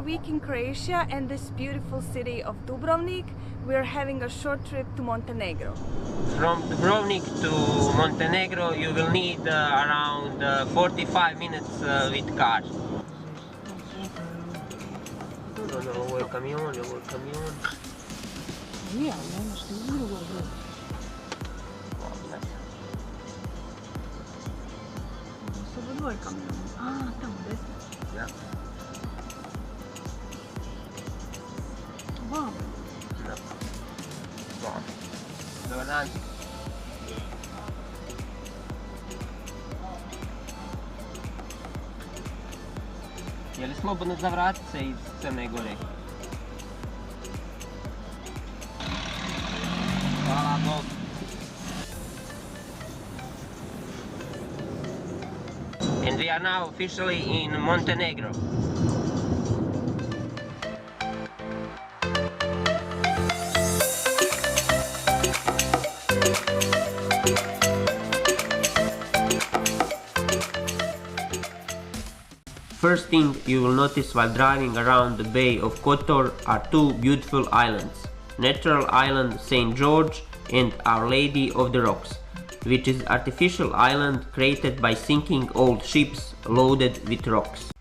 week in Croatia and this beautiful city of Dubrovnik. We are having a short trip to Montenegro. From Dubrovnik to Montenegro you will need around 45 minutes with car. No, ovo je kamion. Nije, ali nema što je drugo drugo. Ovo su ovo dvoje kamiona. A, tamo desno. Ja. Vamo. Da. Dobar dan. Je li slobodno za vratit se iz Crne Gore? Hvala Bog. And we are now officially in Montenegro. First thing you will notice while driving around the Bay of Kotor are two beautiful islands. Natural island St. George and Our Lady of the Rocks, which is artificial island created by sinking old ships loaded with rocks.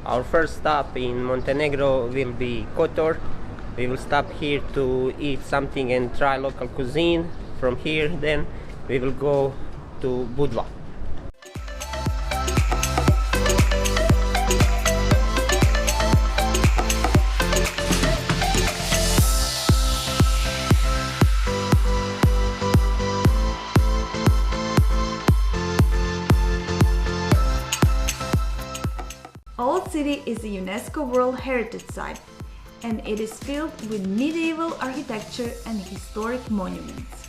Our first stop in Montenegro will be Kotor. We will stop here to eat something and try local cuisine. From here then we will go to Budva. Old City is a UNESCO World Heritage Site, and it is filled with medieval architecture and historic monuments.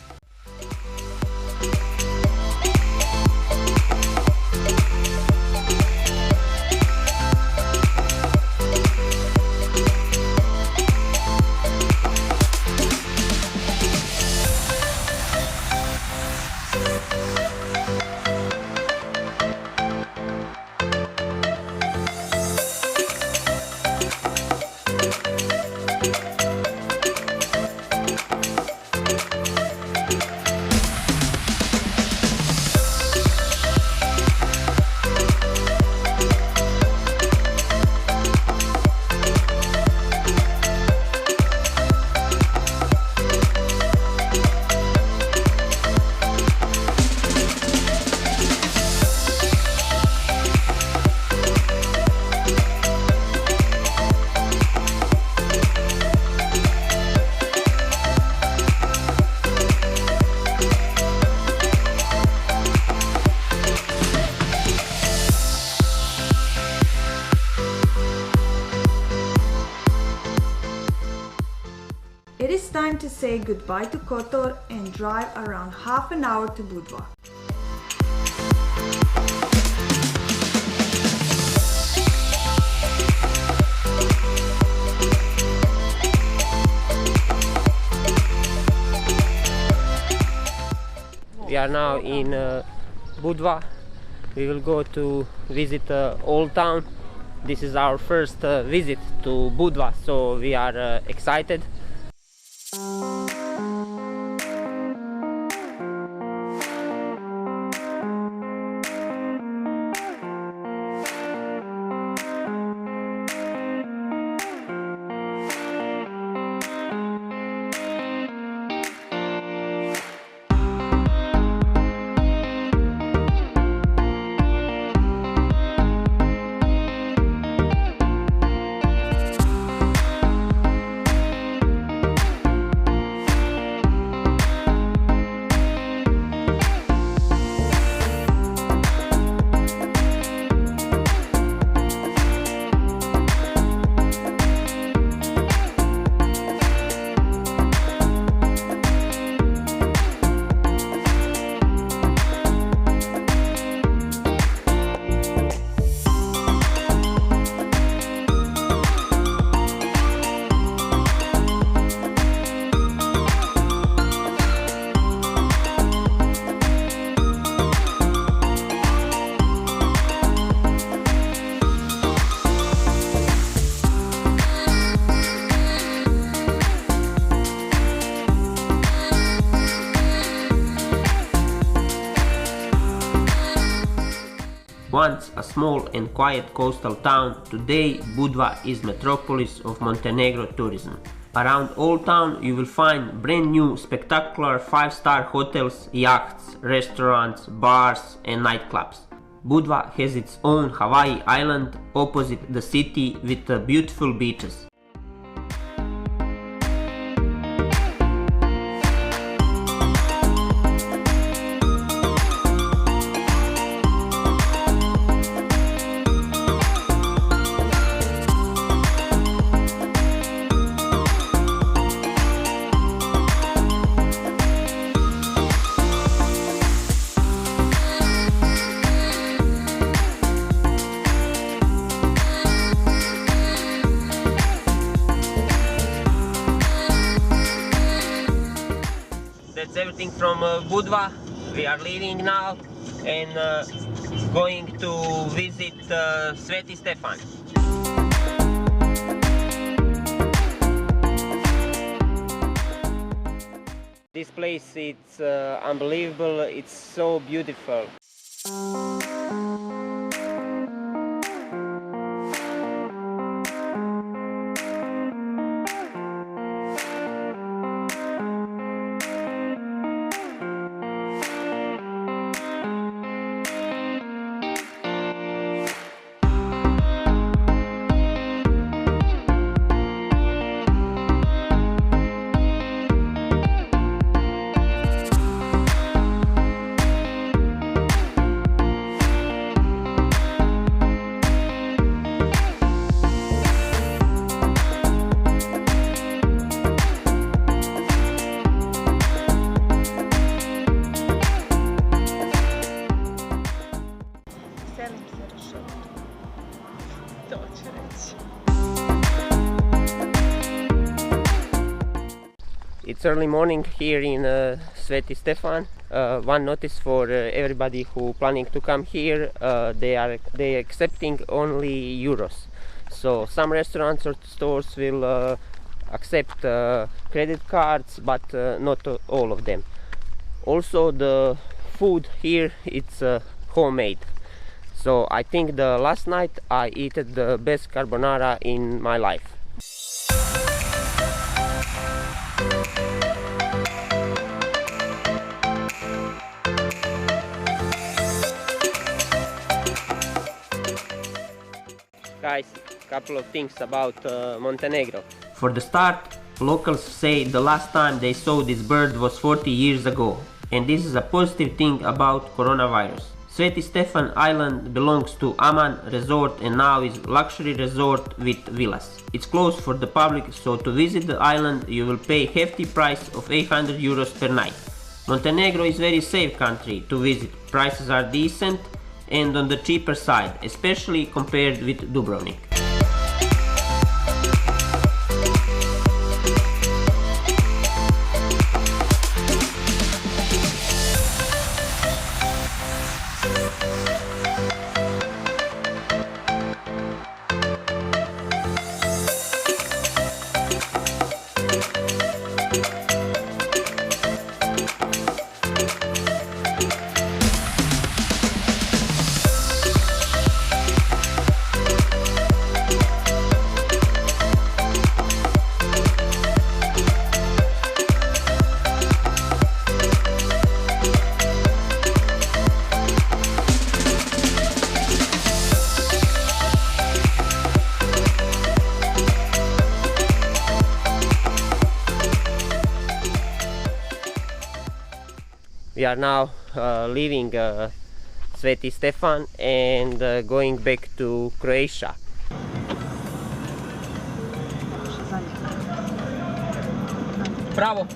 It is time to say goodbye to Kotor and drive around half an hour to Budva. We are now in Budva. We will go to visit Old Town. This is our first visit to Budva, so we are excited. Once a small and quiet coastal town, today Budva is metropolis of Montenegro tourism. Around Old Town you will find brand new spectacular 5-star hotels, yachts, restaurants, bars and nightclubs. Budva has its own Hawaii island opposite the city with beautiful beaches. That's everything from Budva. We are leaving now and going to visit Sveti Stefan. This place, it's unbelievable, it's so beautiful. Veselim se rešao. To će reći. It's early morning here in Sveti Stefan. One notice for everybody who planning to come here, they accepting only euros. So some restaurants or stores will accept credit cards, but not all of them. Also the food here, it's homemade. So I think the last night I ate the best carbonara in my life. Guys, couple of things about Montenegro. For the start, locals say the last time they saw this bird was 40 years ago, and this is a positive thing about coronavirus. Sveti Stefan Island belongs to Aman Resort and now is luxury resort with villas. It's closed for the public, so to visit the island you will pay hefty price of 800 euros per night. Montenegro is very safe country to visit. Prices are decent and on the cheaper side, especially compared with Dubrovnik. We are now leaving Sveti Stefan and going back to Croatia. Bravo!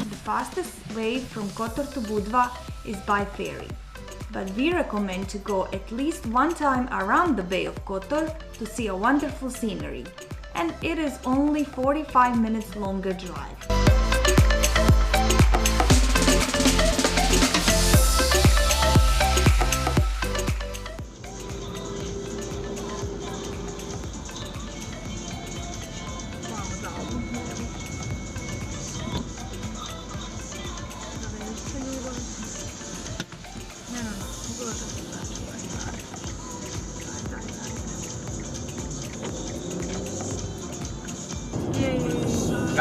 The fastest way from Kotor to Budva is by ferry, but we recommend to go at least one time around the Bay of Kotor to see a wonderful scenery, and it is only 45 minutes longer drive.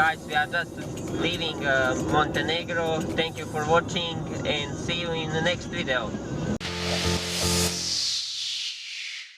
Guys, we are just leaving Montenegro. Thank you for watching and see you in the next video.